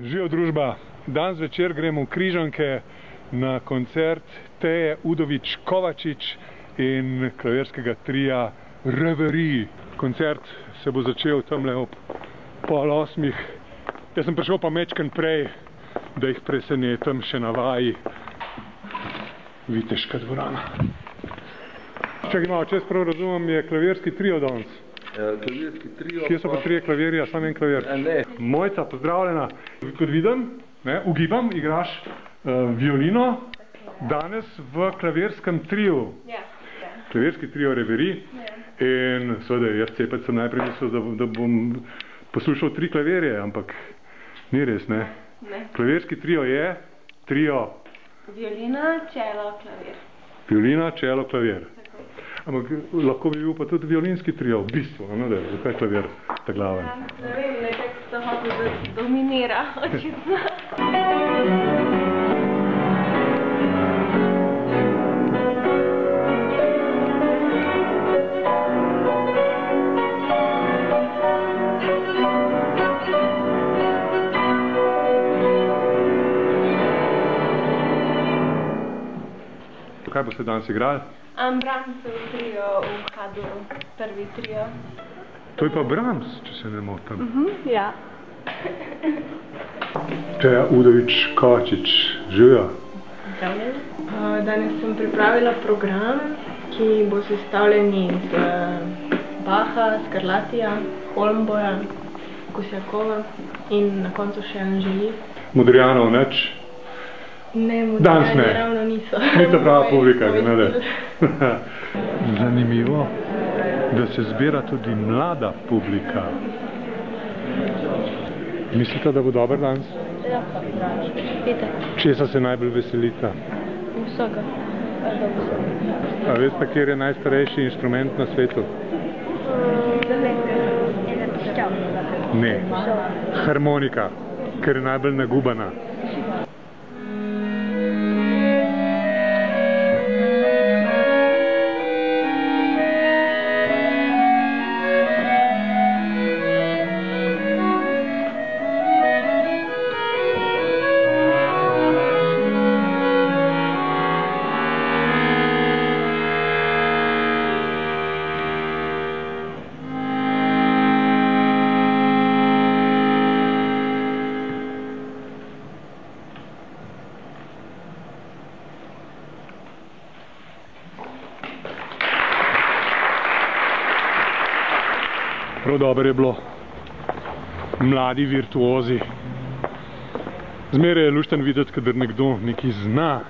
Živijo družba, danes večer gremo v Križanke na koncert Teje Udovič Kovačič in klavirskega tria Reverie. Koncert se bo začel tamle ob 7:30. Jaz sem prišel pa mečken prej, da jih presenetim še na vaji. Viteška dvorana. Čakaj malo, če jaz prav razumem, je klavirski trio danes. Klavirski trio. Kje so pa trije klavirja, samo en klavir? Ne. Mojca, pozdravljena. Kot vidim, ugibam, igraš violino danes v klavirskem triu. Klavirski trio Reverie. In seveda, jaz cepet sem najprej mislil, da bom poslušal 3 klavirje, ampak ni res, ne? Klavirski trio je trio violina, čelo, klavir. Violina, čelo, klavir. Ampak lahko bi bil pa tudi violinski trio, v bistvu, no da, zakaj klavir ta glaven? Ne vem, nekaj to hotel, da dominira, očitno. Kaj boste danes igrali? Brahmsov trio v Haduru, prvi trio. To je pa Brahms, če se ne motim. Ja. Teja Udovič Kovačič, živijo? Danes sem pripravila program, ki bo sestavljen iz Bacha, Scarlattija, Holmboja, Kosjakova in na koncu še Anželi. Modrijanov nič? Ne, danes ne. ravno niso. Ni to prava publika, ne da. Zanimivo, da se zbira tudi mlada publika. Mislite, da bo dober danes? Ja, pite. Česa se najbolj veselita? Vsega. A veste, kjer je najstarejši inštrument na svetu? Ne. Harmonika, ker je najbolj nagubana. Prav dobro je bilo. Mladi virtuozi. Zmeraj je lušten videti, kadar nekdo nekaj zna.